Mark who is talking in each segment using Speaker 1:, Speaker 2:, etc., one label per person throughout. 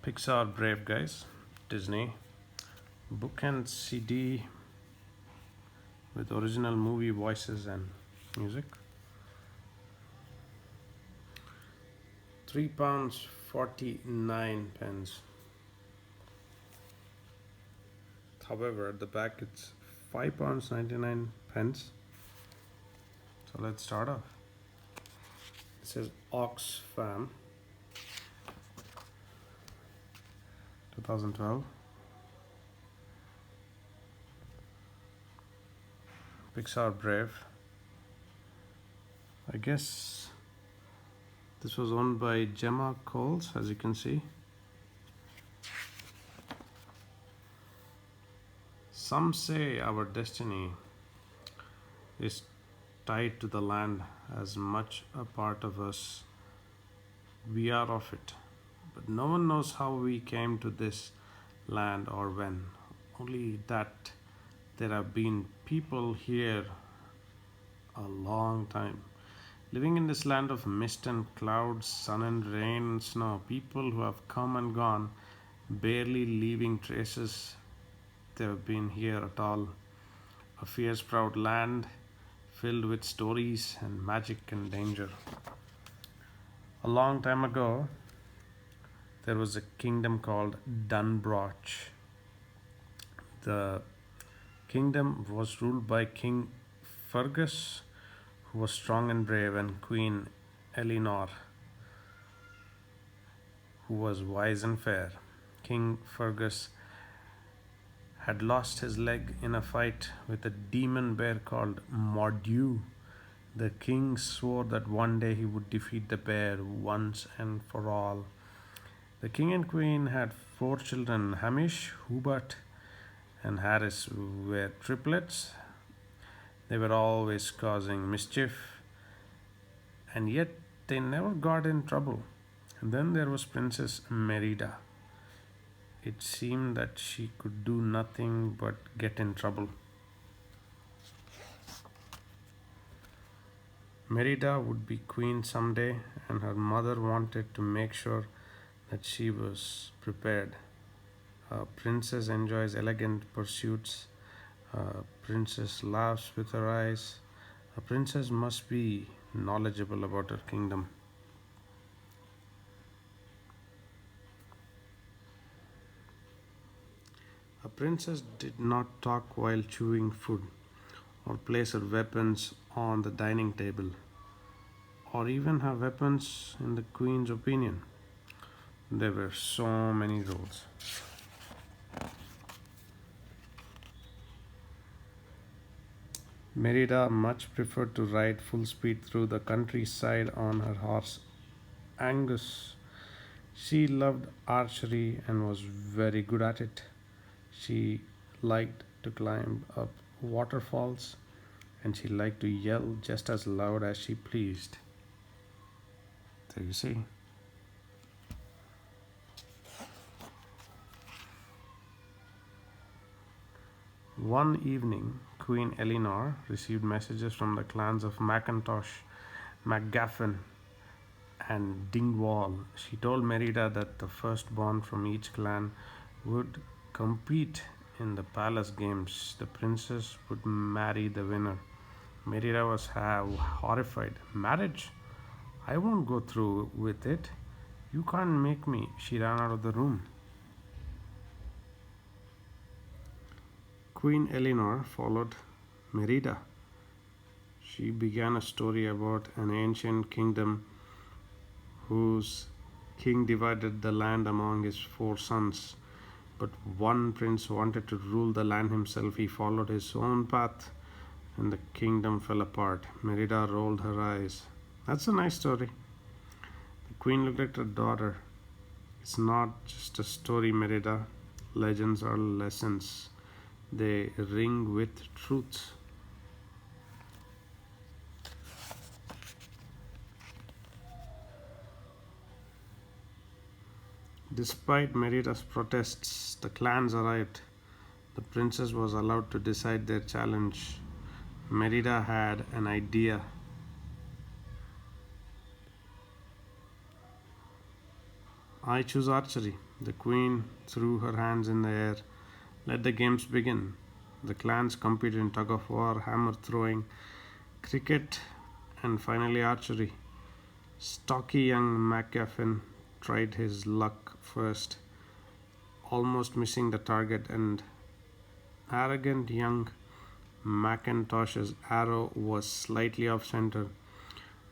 Speaker 1: Pixar Brave guys, Disney book and CD with original movie voices and music. £3 49 pence. However, at the back it's £5 99 pence. So let's start off. It says Oxfam 2012. Pixar Brave. I guess this was owned by Gemma Coles, as you can see. Some say our destiny is tied to the land as much a part of us we are of it. But no one knows how we came to this land or when. Only that there have been people here a long time. Living in this land of mist and clouds, sun and rain and snow, people who have come and gone, barely leaving traces they have been here at all. A fierce, proud land filled with stories and magic and danger. A long time ago, there was a kingdom called Dunbroch. The kingdom was ruled by King Fergus, who was strong and brave, and Queen Eleanor, who was wise and fair. King Fergus had lost his leg in a fight with a demon bear called Mordew. The king swore that one day he would defeat the bear once and for all. The king and queen had 4 children. Hamish, Hubert, and Harris were triplets. They were always causing mischief, and yet they never got in trouble. And then there was Princess Merida. It seemed that she could do nothing but get in trouble. Merida would be queen someday, and her mother wanted to make sure that she was prepared. A princess enjoys elegant pursuits. A princess laughs with her eyes. A princess must be knowledgeable about her kingdom. A princess did not talk while chewing food, or place her weapons on the dining table, or even have weapons in the queen's opinion. There were so many rules. Merida much preferred to ride full speed through the countryside on her horse Angus. She loved archery and was very good at it. She liked to climb up waterfalls, and she liked to yell just as loud as she pleased. There you see. One evening, Queen Eleanor received messages from the clans of Macintosh, McGaffin, and Dingwall. She told Merida that the firstborn from each clan would compete in the palace games. The princess would marry the winner. Merida was horrified. Marriage? I won't go through with it. You can't make me. She ran out of the room. Queen Eleanor followed Merida. She began a story about an ancient kingdom whose king divided the land among his 4 sons. But one prince wanted to rule the land himself. He followed his own path, and the kingdom fell apart. Merida rolled her eyes. That's a nice story. The queen looked at her daughter. It's not just a story, Merida. Legends are lessons. They ring with truth. Despite Merida's protests, the clans arrived. The princess was allowed to decide their challenge. Merida had an idea. I choose archery. The queen threw her hands in the air. Let the games begin. The clans competed in tug of war, hammer throwing, cricket, and finally archery. Stocky young MacGuffin tried his luck first, almost missing the target, and arrogant young Macintosh's arrow was slightly off center.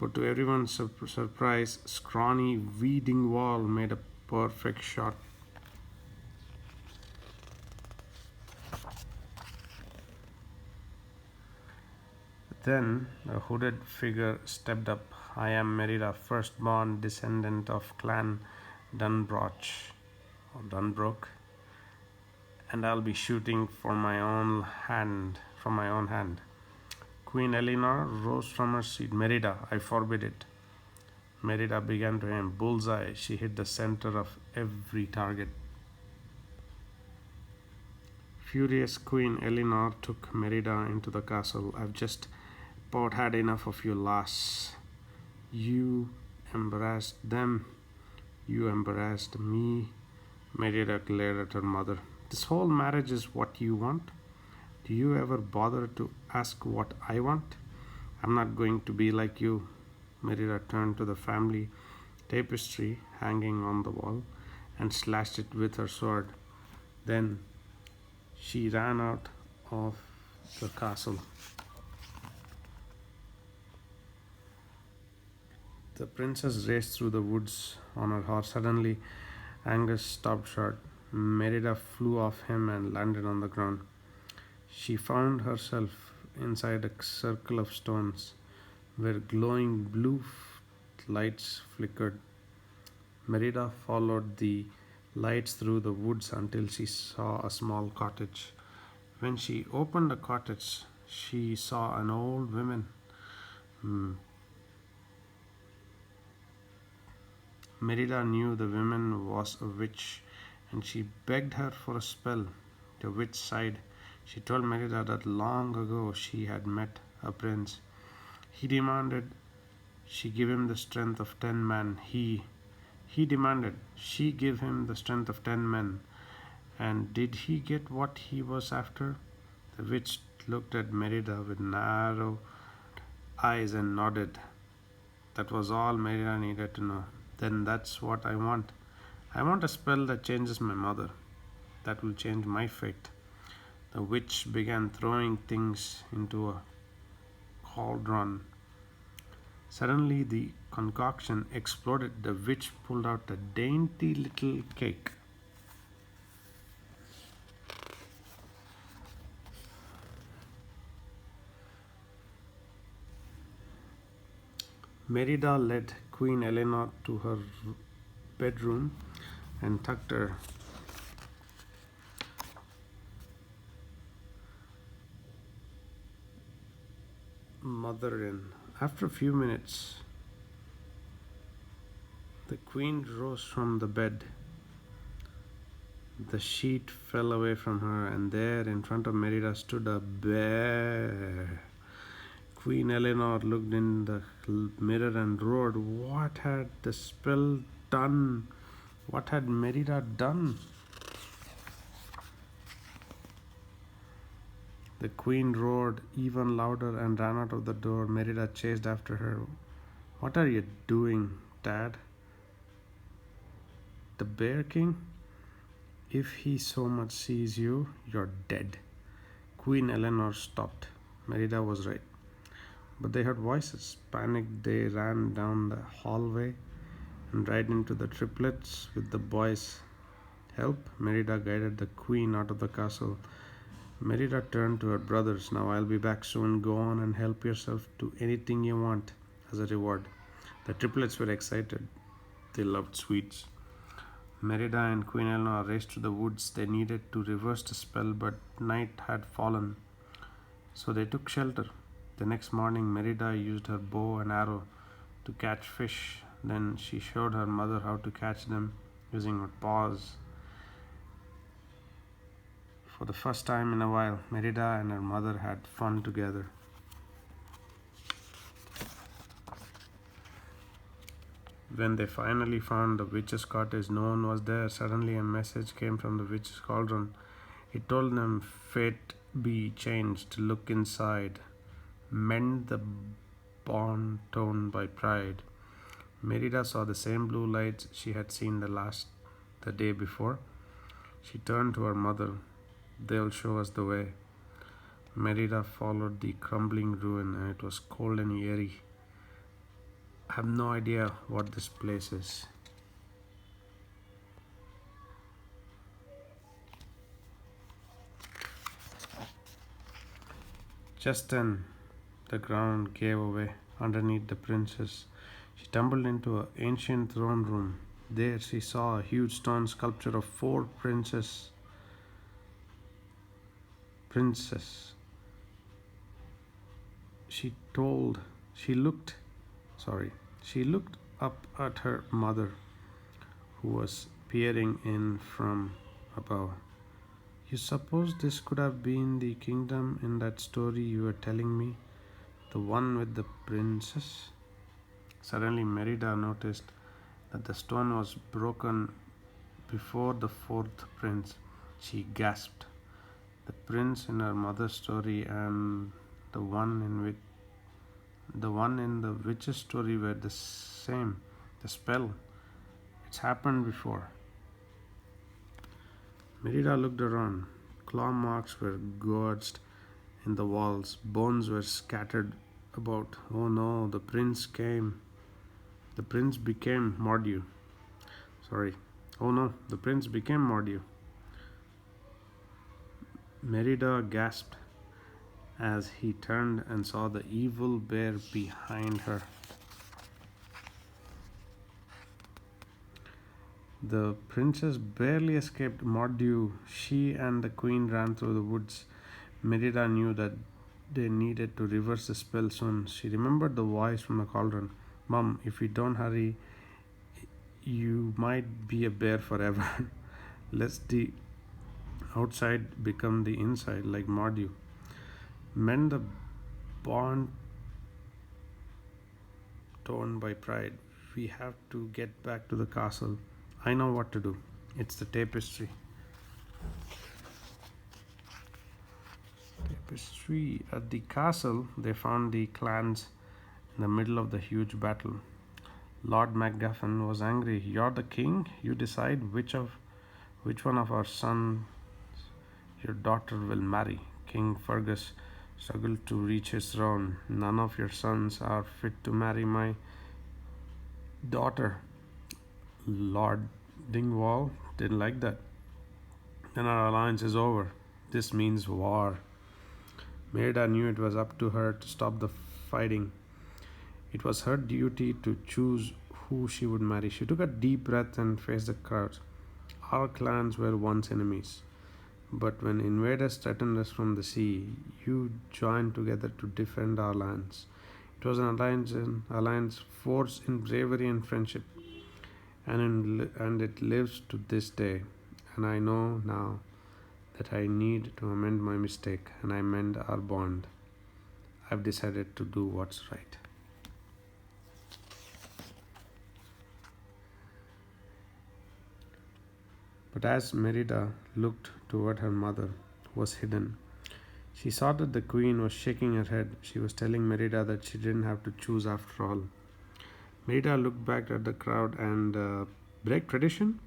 Speaker 1: But to everyone's surprise, scrawny Weeding Wall made a perfect shot. Then a hooded figure stepped up. I am Merida, firstborn descendant of Clan Dunbrook, and I'll be shooting from my own hand. Queen Eleanor rose from her seat. Merida, I forbid it. Merida began to aim. Bullseye. She hit the center of every target. Furious Queen Eleanor took Merida into the castle. I've just about had enough of you lass. You embarrassed them. You embarrassed me. Merida glared at her mother. This whole marriage is what you want? Do you ever bother to ask what I want? I'm not going to be like you. Merida turned to the family tapestry hanging on the wall and slashed it with her sword. Then she ran out of the castle. The princess raced through the woods on her horse. Suddenly, Angus stopped short. Merida flew off him and landed on the ground. She found herself inside a circle of stones where glowing blue lights flickered. Merida followed the lights through the woods until she saw a small cottage. When she opened the cottage, she saw an old woman. Merida knew the woman was a witch, and she begged her for a spell. The witch sighed. She told Merida that long ago she had met a prince. He demanded she give him the strength of 10 men. He demanded she give him the strength of 10 men. And did he get what he was after? The witch looked at Merida with narrow eyes and nodded. That was all Merida needed to know. Then that's what I want. I want a spell that changes my mother. That will change my fate. The witch began throwing things into a cauldron. Suddenly, the concoction exploded. The witch pulled out a dainty little cake. Merida led Queen Eleanor to her bedroom and tucked her mother in. After a few minutes, the queen rose from the bed. The sheet fell away from her, and there in front of Merida stood a bear. Queen Eleanor looked in the mirror and roared. What had the spell done? What had Merida done? The queen roared even louder and ran out of the door. Merida chased after her. What are you doing, Dad? The Bear King? If he so much sees you, you're dead. Queen Eleanor stopped. Merida was right. But they heard voices. Panicked, they ran down the hallway and right into the triplets with the boys. Help! Merida guided the queen out of the castle. Merida turned to her brothers. Now I'll be back soon. Go on and help yourself to anything you want as a reward. The triplets were excited. They loved sweets. Merida and Queen Eleanor raced to the woods. They needed to reverse the spell, but night had fallen, so they took shelter. The next morning, Merida used her bow and arrow to catch fish. Then she showed her mother how to catch them using her paws. For the first time in a while, Merida and her mother had fun together. When they finally found the witch's cottage, no one was there. Suddenly, a message came from the witch's cauldron. It told them, "Fate be changed. Look inside. Mend the bond torn by pride." Merida saw the same blue lights she had seen the day before. She turned to her mother. "They'll show us the way." Merida followed the crumbling ruin, and it was cold and eerie. I have no idea what this place is. Just then, the ground gave way underneath the princess. She tumbled into an ancient throne room. There she saw a huge stone sculpture of four princess. She told she looked she looked up at her mother, who was peering in from above. "You suppose this could have been the kingdom in that story you were telling me? The one with the princess?" Suddenly, Merida noticed that the stone was broken before the fourth prince. She gasped. The prince in her mother's story and the one in the witch's story were the same. The spell. It's happened before. Merida looked around. Claw marks were gorged in the walls. Bones were scattered about. Oh no, the prince came. The prince became Mordew. Sorry. Oh no, the prince became Mordew. Merida gasped as he turned and saw the evil bear behind her. The princess barely escaped Mordew. She and the queen ran through the woods. Merida knew that they needed to reverse the spell soon. She remembered the voice from the cauldron. "Mum, if we don't hurry, you might be a bear forever." Let's the outside become the inside, like Mordew. Mend the bond torn by pride. We have to get back to the castle. I know what to do. It's the tapestry. Tapestry. At the castle, they found the clans in the middle of the huge battle. Lord MacGuffin was angry. "You're the king. You decide which one of our sons your daughter will marry." King Fergus struggled to reach his throne. "None of your sons are fit to marry my daughter." Lord Dingwall didn't like that. "Then our alliance is over. This means war." Merida knew it was up to her to stop the fighting. It was her duty to choose who she would marry. She took a deep breath and faced the crowd. "Our clans were once enemies, but when invaders threatened us from the sea, you joined together to defend our lands. It was an alliance forged in bravery and friendship, and it lives to this day. And I know now that I need to amend my mistake and I mend our bond. I've decided to do what's right." But as Merida looked toward her mother, who was hidden, she saw that the queen was shaking her head. She was telling Merida that she didn't have to choose after all. Merida looked back at the crowd and break tradition.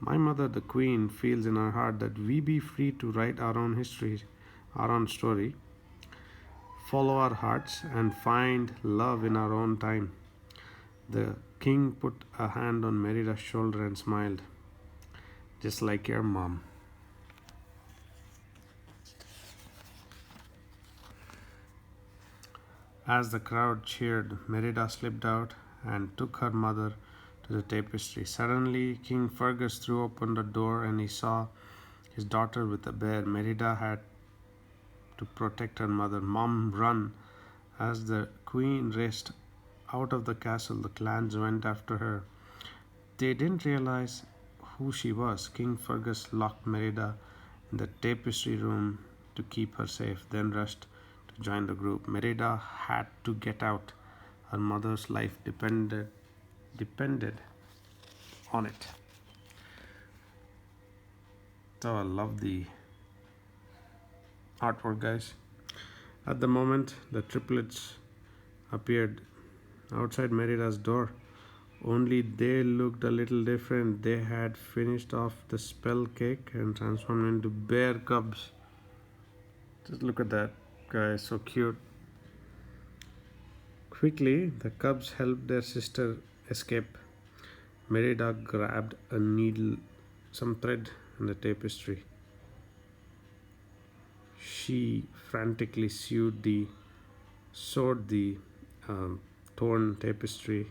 Speaker 1: My mother, the queen, feels in her heart that we be free to write our own history, our own story, follow our hearts, and find love in our own time. The king put a hand on Merida's shoulder and smiled. "Just like your mom." As the crowd cheered, Merida slipped out and took her mother to the tapestry. Suddenly, King Fergus threw open the door and he saw his daughter with a bear. Merida had to protect her mother. "Mom, run!" As the queen raced out of the castle, the clans went after her. They didn't realize who she was. King Fergus locked Merida in the tapestry room to keep her safe, then rushed to join the group. Merida had to get out. Her mother's life depended depended on it. So I love the artwork, guys. At the moment the triplets appeared outside Merida's door, only they looked a little different. They had finished off the spell cake and transformed into bear cubs. Just look at that, guys, so cute. Quickly, the cubs helped their sister escape. Merida grabbed a needle, some thread, and the tapestry. She frantically sewed the torn tapestry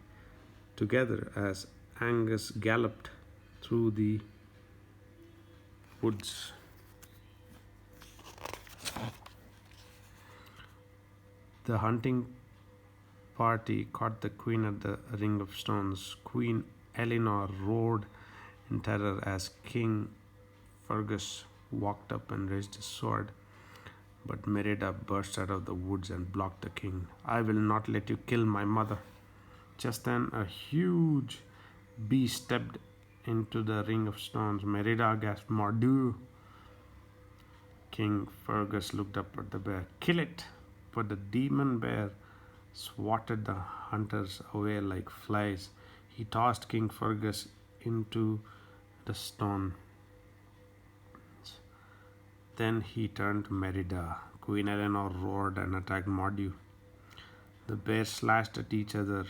Speaker 1: together as Angus galloped through the woods. The hunting party caught the queen at the Ring of Stones. Queen Eleanor roared in terror as King Fergus walked up and raised his sword. But Merida burst out of the woods and blocked the king. "I will not let you kill my mother." Just then, a huge bee stepped into the Ring of Stones. Merida gasped, "Mordieu!" King Fergus looked up at the bear. "Kill it!" But the demon bear swatted the hunters away like flies. He tossed King Fergus into the stone. Then he turned to Merida. Queen Eleanor roared and attacked Mordieu. The bears slashed at each other,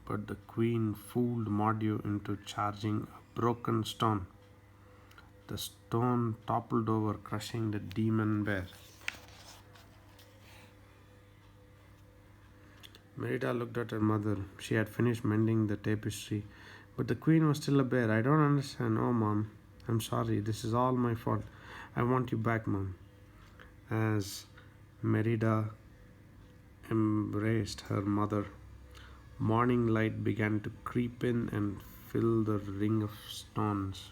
Speaker 1: but the queen fooled Mordieu into charging a broken stone. The stone toppled over, crushing the demon bear. Merida looked at her mother. She had finished mending the tapestry, but the queen was still a bear. "I don't understand." "Oh, Mom, I'm sorry. This is all my fault. I want you back, Mom." As Merida embraced her mother, morning light began to creep in and fill the Ring of Stones.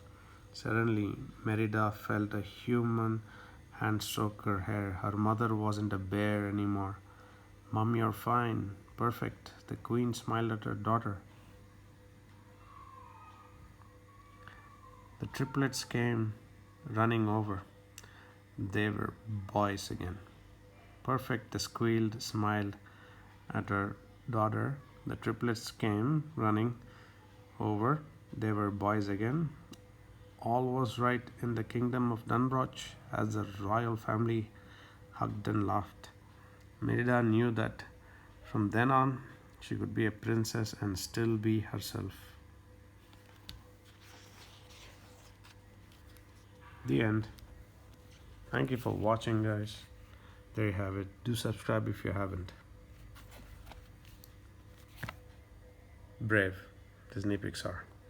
Speaker 1: Suddenly, Merida felt a human hand stroke her hair. Her mother wasn't a bear anymore. "Mom, you're fine. Perfect." The queen smiled at her daughter. The triplets came running over. They were boys again. "Perfect," the squealed, smiled at her daughter. The triplets came running over. They were boys again. All was right in the kingdom of Dunbroch as the royal family hugged and laughed. Merida knew that from then on she could be a princess and still be herself. The end. Thank you for watching, guys. There you have it. Do subscribe if you haven't. Brave, Disney Pixar.